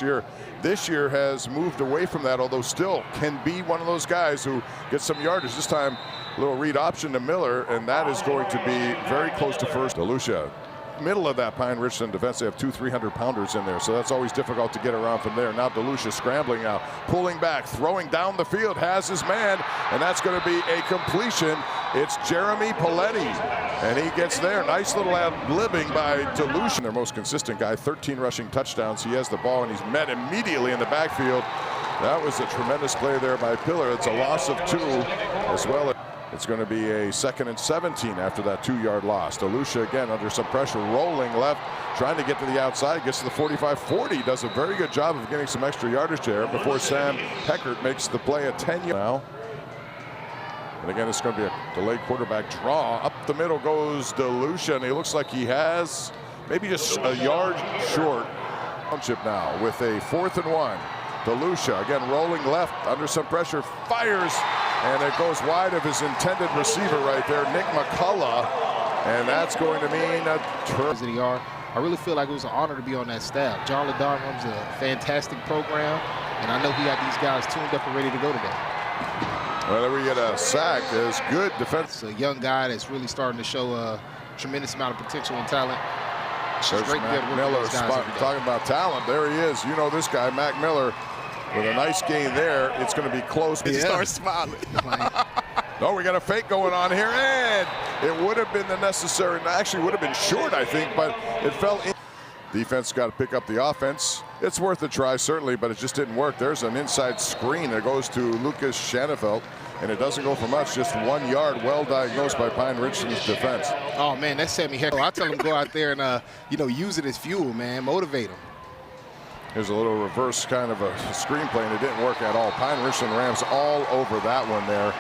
last year. This year has moved away from that, although still can be one of those guys who gets some yardage. This time, a little read option to Miller, and that is going to be very close to first. DeLucia, middle of that Pine-Richland defense, they have two 300-pounders in there, so that's always difficult to get around from there. Now DeLucia scrambling out, pulling back, throwing down the field, has his man, and that's going to be a completion. It's Jeremy Paletti, and he gets there. Nice little ad-libbing by DeLucia. Their most consistent guy, 13 rushing touchdowns. He has the ball, and he's met immediately in the backfield. That was a tremendous play there by Pillar. It's a loss of 2 as well. It's going to be a 2nd and 17 after that 2-yard loss. DeLucia again under some pressure, rolling left, trying to get to the outside, gets to the 45-40, does a very good job of getting some extra yardage there before Sam Heckert makes the play at 10 now. And again, it's going to be a delayed quarterback draw. Up the middle goes DeLucia, and he looks like he has maybe just a yard short. Township now with a 4th and 1. DeLucia again rolling left under some pressure, fires, and it goes wide of his intended receiver right there, Nick McCullough, and that's going to mean a turn. I really feel like it was an honor to be on that staff. John Ladar runs a fantastic program, and I know he got these guys tuned up and ready to go today. Whenever you get a sack, there's good defense. It's a young guy that's really starting to show a tremendous amount of potential and talent. There's Mac Miller talking about talent. There he is. You know this guy, Mac Miller, with a nice gain there. It's going to be close. He starts smiling. No, we got a fake going on here, and it would have been the necessary, actually would have been short, I think, but it fell in. Defense got to pick up the offense. It's worth a try, certainly, but it just didn't work. There's an inside screen that goes to Lucas Schanefeld, and it doesn't go for much, just 1 yard, well diagnosed by Pine-Richland's defense. Oh, man, that's Sammy Heckert. I tell him go out there and, use it as fuel, man, motivate him. Here's a little reverse kind of a screenplay, and it didn't work at all. Pine-Richland Rams all over that one there,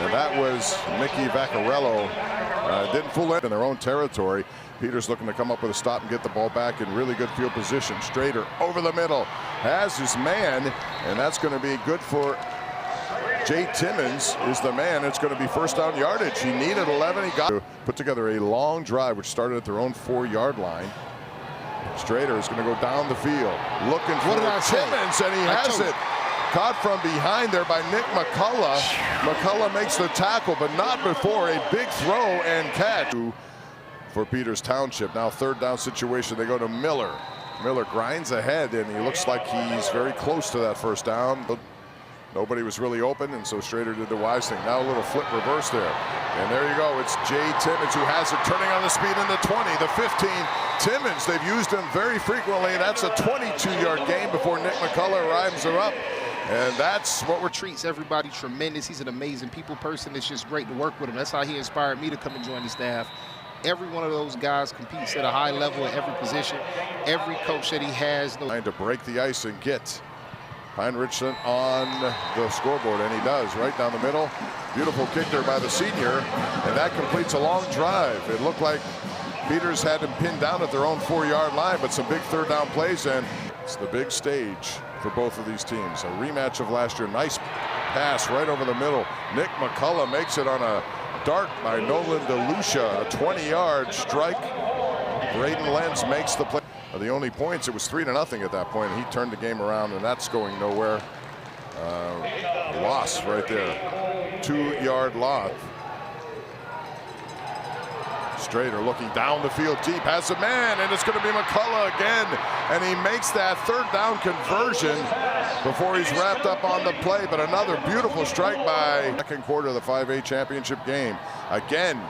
and that was Mickey Vaccarello. Didn't fool it in their own territory. Peters looking to come up with a stop and get the ball back in really good field position. Strader over the middle, has his man, and that's going to be good for Jay Timmons is the man. It's going to be first down yardage. He needed 11. He got to put together a long drive, which started at their own 4-yard line. Strader is going to go down the field, looking for Timmons, and he has it. Caught from behind there by Nick McCullough. McCullough makes the tackle, but not before a big throw and catch for Peters Township. Now 3rd down situation, they go to Miller. Miller grinds ahead, and he looks like he's very close to that first down. But nobody was really open, and so Strader did the wise thing. Now a little flip reverse there. And there you go. It's Jay Timmons who has it, turning on the speed in the 20, the 15. Timmons, they've used him very frequently. That's a 22-yard gain before Nick McCullough arrives her up. And that's what treats everybody tremendous. He's an amazing people person. It's just great to work with him. That's how he inspired me to come and join the staff. Every one of those guys competes at a high level at every position. Every coach that he has. Trying to break the ice and get Pine-Richland on the scoreboard, and he does, right down the middle. Beautiful kick there by the senior, and that completes a long drive. It looked like Peters had him pinned down at their own 4-yard line, but some big 3rd down plays, and it's the big stage for both of these teams. A rematch of last year. Nice pass right over the middle. Nick McCullough makes it on a dart by Nolan DeLucia, a 20-yard strike. Braden Lenz makes the play. The only points, it was 3-0 at that point, and he turned the game around, and that's going nowhere. Loss right there. 2-yard loss. Strader looking down the field deep, has a man, and it's going to be McCullough again, and he makes that 3rd down conversion before he's wrapped up on the play. But another beautiful strike by 2nd quarter of the 5A championship game. Again,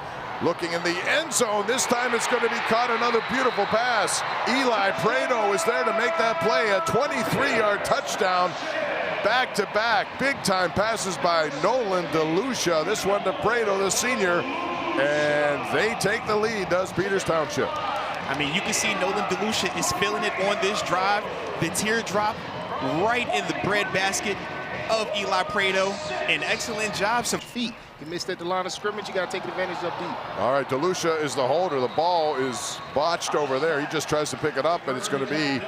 looking in the end zone. This time it's going to be caught. Another beautiful pass. Eli Prado is there to make that play. A 23-yard touchdown. Back-to-back big-time passes by Nolan DeLucia. This one to Prado, the senior. And they take the lead, does Peters Township. I mean, you can see Nolan DeLucia is feeling it on this drive. The teardrop right in the breadbasket of Eli Prado. An excellent job. Some feet. He missed at the line of scrimmage. You got to take advantage up deep. All right, DeLucia is the holder. The ball is botched over there. He just tries to pick it up, and it's going to be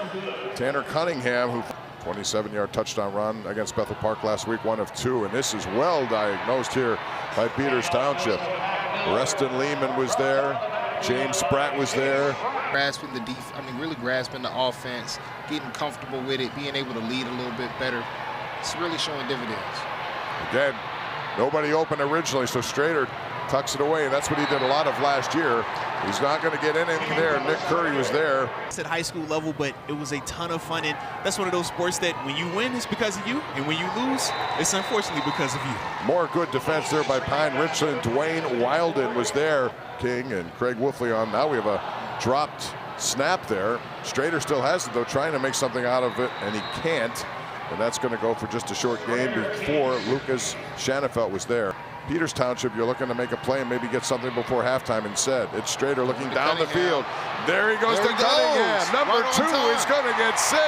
Tanner Cunningham, who 27-yard touchdown run against Bethel Park last week, 1 of 2. And this is well diagnosed here by Peters Township. Reston Lehman was there. James Spratt was there. Grasping the really grasping the offense, getting comfortable with it, being able to lead a little bit better. It's really showing dividends. Again, nobody open originally, so Strader tucks it away. That's what he did a lot of last year. He's not going to get anything there. Nick Curry was there. It's at high school level, but it was a ton of fun, and that's one of those sports that when you win, it's because of you, and when you lose, it's unfortunately because of you. More good defense there by Pine-Richland. Dwayne Wilden was there. King and Craig Wolfley on. Now we have a dropped snap there. Strader still has it, though, trying to make something out of it, and he can't. And that's going to go for just a short game before Lucas Shanafelt was there. Peters Township, you're looking to make a play and maybe get something before halftime instead. It's Strader looking down the field. There he goes to Cunningham. Number 2 is going to get 6.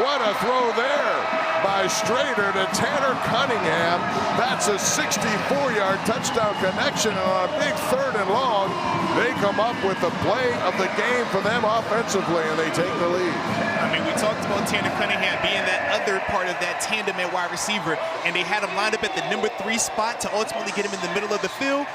What a throw there by Strader to Tanner Cunningham. That's a 64-yard touchdown connection, and on a big 3rd and long, they come up with the play of the game for them offensively, and they take the lead. I mean, we talked about Tanner Cunningham being that other part of that tandem at wide receiver, and they had him lined up at the number 3 spot to ultimately get him in the middle of the field.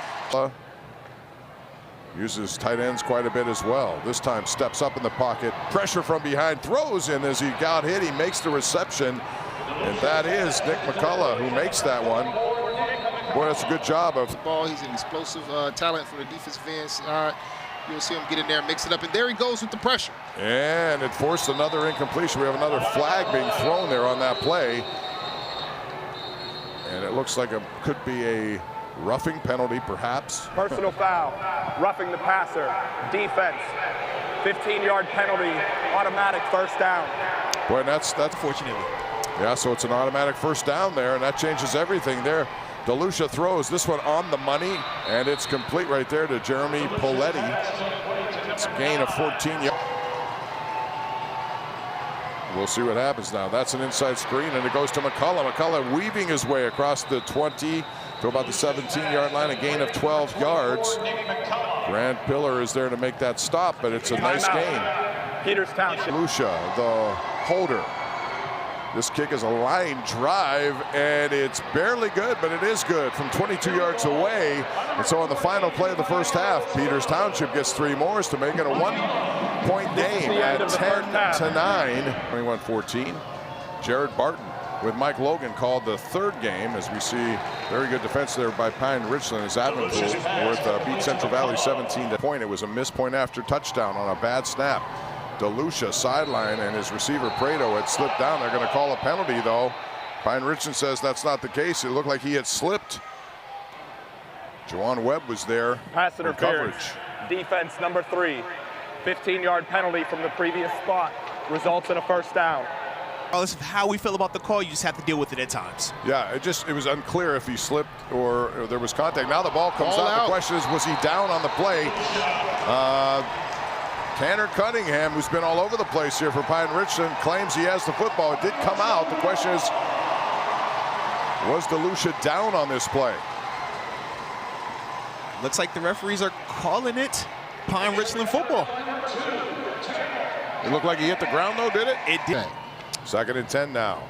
Uses tight ends quite a bit as well. This time steps up in the pocket, pressure from behind, throws in as he got hit. He makes the reception, and that is Nick McCullough who makes that one. Boy, that's a good job of ball. He's an explosive talent from the defensive end side. You'll see him get in there, mix it up, and there he goes with the pressure. And it forced another incompletion. We have another flag being thrown there on that play. And it looks like it could be a roughing penalty, perhaps. Personal foul, roughing the passer, defense, 15-yard penalty, automatic first down. Boy, that's Fortunately. Yeah, so it's an automatic first down there, and that changes everything there. DeLucia throws this one on the money, and it's complete right there to Jeremy Poletti. It's a gain of 14 yards. We'll see what happens now. That's an inside screen, and it goes to McCullough. McCullough weaving his way across the 20 to about the 17-yard line, a gain of 12 yards. Grant Pillar is there to make that stop, but it's a nice gain. Peters Township. DeLucia, the holder. This kick is a line drive, and it's barely good, but it is good from 22 yards away. And so on the final play of the first half, Peters Township gets 3 more to make it a 1-point game at 10-9. 21-14. Jared Barton with Mike Logan called the 3rd game, as we see very good defense there by Pine-Richland as Avonpool beat Central Valley 17-point. It was a missed point after touchdown on a bad snap. DeLucia sideline, and his receiver Prado had slipped down. They're going to call a penalty, though. Pine-Richland says that's not the case. It looked like he had slipped. Juwan Webb was there. Pass interference. Defense number 3. 15-yard penalty from the previous spot. Results in a first down. Regardless of how we feel about the call, you just have to deal with it at times. Yeah, it was unclear if he slipped or there was contact. Now the ball comes out. The question is, was he down on the play? Tanner Cunningham, who's been all over the place here for Pine-Richland, claims he has the football. It did come out. The question is, was DeLucia down on this play? Looks like the referees are calling it Pine-Richland football. It looked like he hit the ground, though, did it? It did. 2nd and 10 now.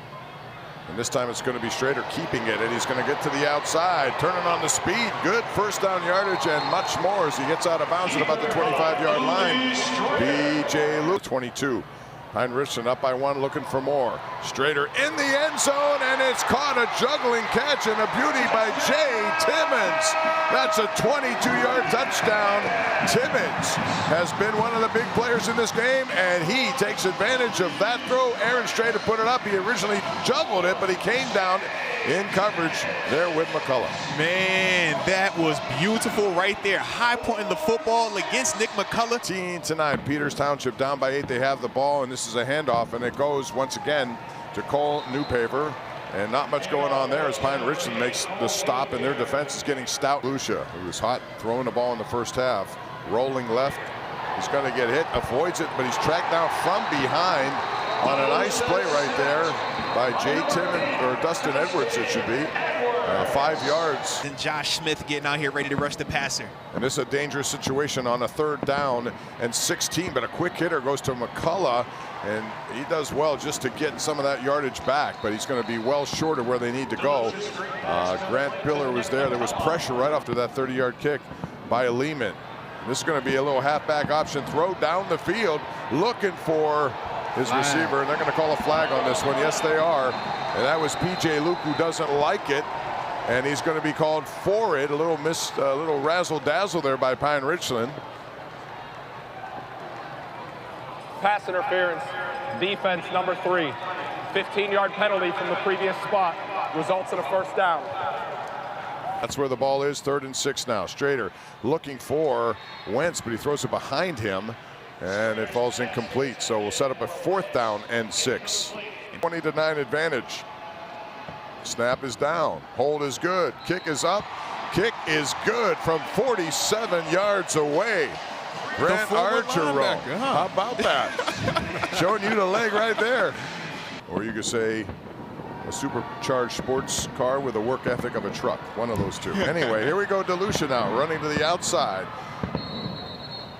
And this time it's going to be Strader keeping it, and he's going to get to the outside, turning on the speed. Good first down yardage and much more as he gets out of bounds at about the 25-yard line. B.J. Luke, 22. Pine-Richland up by 1, looking for more. Strader in the end zone, and it's caught, a juggling catch and a beauty by Jay Timmons. That's a 22-yard touchdown. Timmons has been one of the big players in this game, and he takes advantage of that throw. Aaron Strader put it up. He originally juggled it, but he came down in coverage there with McCullough. Man, that was beautiful right there. High point in the football against Nick McCullough. 18-9, Peters Township down by 8. They have the ball, and this is a handoff, and it goes once again to Cole Newpaper. And not much going on there as Pine-Richland makes the stop, and their defense is getting stout. Lucia, who was hot throwing the ball in the first half, rolling left. He's going to get hit, avoids it, but he's tracked down from behind on a nice play right there by Dustin Edwards, it should be. 5 yards. And Josh Smith getting out here ready to rush the passer. And this is a dangerous situation on a 3rd down and 16, but a quick hitter goes to McCullough, and he does well just to get some of that yardage back, but he's going to be well short of where they need to go. Grant Pillar was there. There was pressure right after that 30-yard kick by Lehman. This is going to be a little halfback option throw down the field, looking for his receiver, and they're going to call a flag on this one. Yes, they are. And that was P.J. Luke, who doesn't like it, and he's going to be called for it. A little razzle-dazzle there by Pine-Richland. Pass interference, defense number 3. 15-yard penalty from the previous spot results in a first down. That's where the ball is, 3rd and 6 now. Strader looking for Wentz, but he throws it behind him, and it falls incomplete. So we'll set up a 4th down and 6. 20-9 advantage. Snap is down. Hold is good. Kick is up. Kick is good from 47 yards away. Grant Archero. How about that? Showing you the leg right there. Or you could say a supercharged sports car with a work ethic of a truck. One of those two. Anyway, here we go. DeLucia now running to the outside.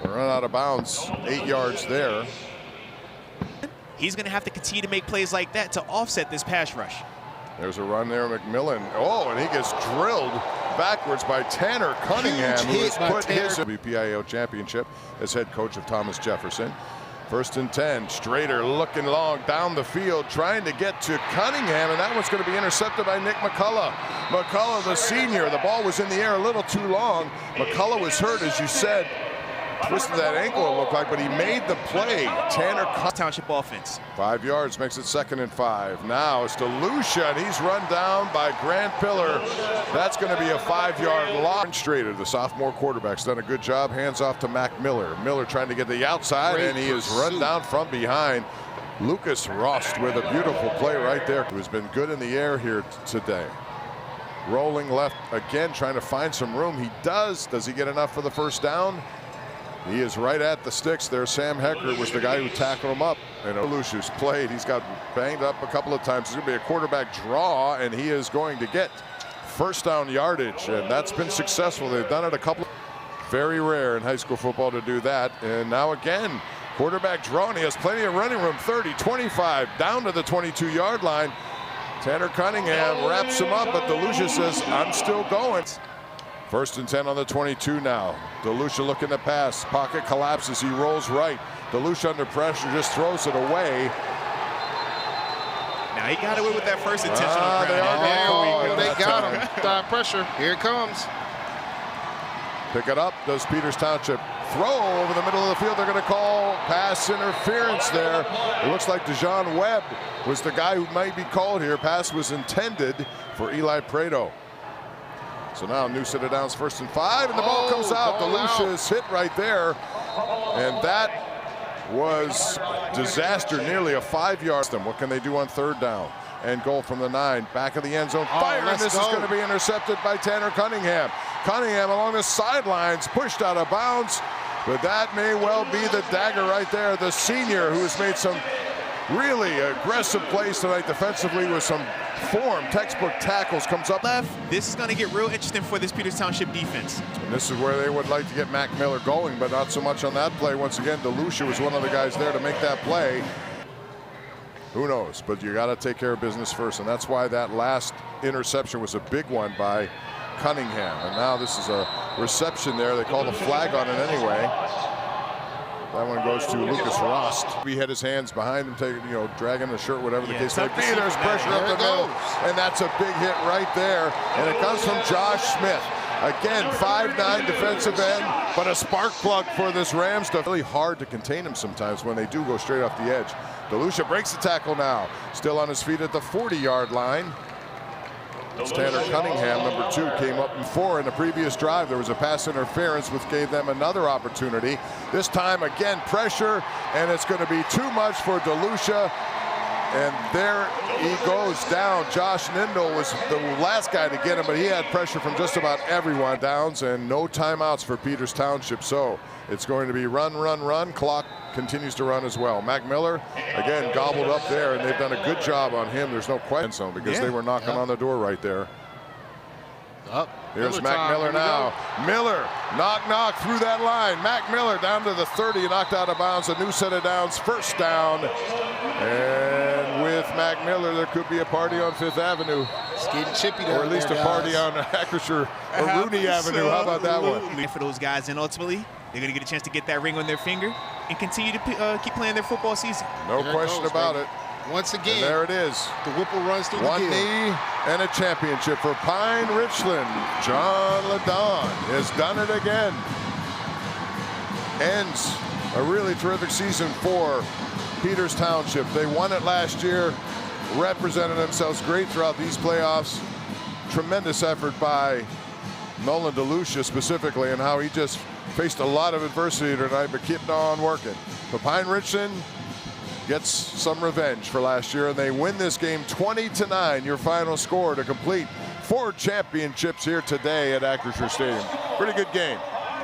We're run out of bounds. 8 yards there. He's going to have to continue to make plays like that to offset this pass rush. There's a run there, McMillan. Oh, and he gets drilled backwards by Tanner Cunningham, who has put his WPIAL championship as head coach of Thomas Jefferson. 1st and 10. Strader looking long down the field, trying to get to Cunningham, and that one's going to be intercepted by Nick McCullough. McCullough, the senior. The ball was in the air a little too long. McCullough was hurt, as you said. Twisted that ankle, it looked like, but he made the play. Tanner Township offense. 5 yards makes it 2nd and 5. Now it's DeLucia, and he's run down by Grant Pillar. That's going to be a 5-yard loss. Strader, the sophomore quarterback's done a good job. Hands off to Mac Miller. Miller trying to get the outside, and he is run down from behind. Lucas Rost with a beautiful play right there, who has been good in the air here today. Rolling left again, trying to find some room. He does. Does he get enough for the first down? He is right at the sticks there. Sam Hecker was the guy who tackled him up. And DeLucia's played. He's got banged up a couple of times. It's going to be a quarterback draw, and he is going to get first down yardage. And that's been successful. They've done it a couple. Very rare in high school football to do that. And now again, quarterback draw, and he has plenty of running room. 30, 25, down to the 22-yard line. Tanner Cunningham wraps him up, but DeLucia says, I'm still going. 1st and 10 on the 22 now. DeLucia looking to pass. Pocket collapses. He rolls right. DeLucia under pressure just throws it away. Now he got away with that first intentional ground. They got him. Stop pressure. Here it comes. Pick it up. Does Peters Township throw over the middle of the field? They're going to call pass interference there. It looks like DeJohn Webb was the guy who might be called here. Pass was intended for Eli Prado. So now new set of downs, 1st and 5, and the ball comes out. DeLucia is hit right there, and that was disaster, nearly a 5-yard. What can they do on 3rd down? And goal from the 9, back of the end zone. Fire, and this is going to be intercepted by Tanner Cunningham. Cunningham along the sidelines, pushed out of bounds, but that may well be the dagger right there. The senior, who has made some really aggressive plays tonight defensively with some form, textbook tackles, comes up left. This is going to get real interesting for this Peters Township defense. And this is where they would like to get Mac Miller going, but not so much on that play. Once again, DeLucia was one of the guys there to make that play. Who knows, but you got to take care of business first, and that's why that last interception was a big one by Cunningham. And now this is a reception there. They call the flag on it anyway. That one goes to Lucas Rost. He had his hands behind him, dragging the shirt, whatever the case may be. There's pressure up the middle, and that's a big hit right there. And it comes from Josh Smith. Again, 5'9" defensive end, but a spark plug for this Rams stuff. Really hard to contain him sometimes when they do go straight off the edge. DeLucia breaks the tackle now. Still on his feet at the 40-yard line. It's Tanner Cunningham, number 2, came up in 4 in the previous drive. There was a pass interference, which gave them another opportunity. This time, again, pressure, and it's going to be too much for DeLucia. And there he goes down. Josh Nindle was the last guy to get him, but he had pressure from just about everyone. Downs and no timeouts for Peters Township. So it's going to be run, run, run. Clock continues to run as well. Mac Miller, again, gobbled up there, and they've done a good job on him. There's no question, because they were knocking on the door right there. Here's Mac Miller now. Miller, knock through that line. Mac Miller down to the 30, knocked out of bounds. A new set of downs, first down. And with Mac Miller, there could be a party on 5th Avenue. It's getting chippy there. Or at least a party on Acrisure or Rooney Avenue. How about that one? For those guys, and ultimately, they're going to get a chance to get that ring on their finger and continue to keep playing their football season. No question about it. Once again, And there it is. The Whipple runs through One the gill. knee and a championship for Pine-Richland. John LaDon has done it again. Ends a really terrific season for Peters Township. They won it last year, represented themselves great throughout these playoffs. Tremendous effort by Nolan DeLucia specifically, and how he just faced a lot of adversity tonight, but kept on working. But Pine-Richland gets some revenge for last year, and they win this game 20-9, your final score to complete 4 championships here today at Acrisure Stadium. Pretty good game.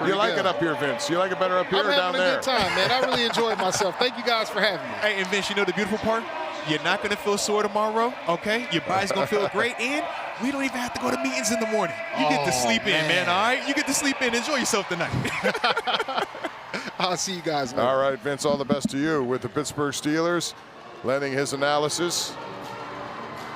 You like it up here, Vince? You like it better up here or down there? I'm having a good time, man. I really enjoyed myself. Thank you guys for having me. Hey, and Vince, you know the beautiful part? You're not going to feel sore tomorrow, okay? Your body's going to feel great, and we don't even have to go to meetings in the morning. You get to sleep in, man, all right? You get to sleep in. Enjoy yourself tonight. I'll see you guys later. All right, Vince, all the best to you with the Pittsburgh Steelers, lending his analysis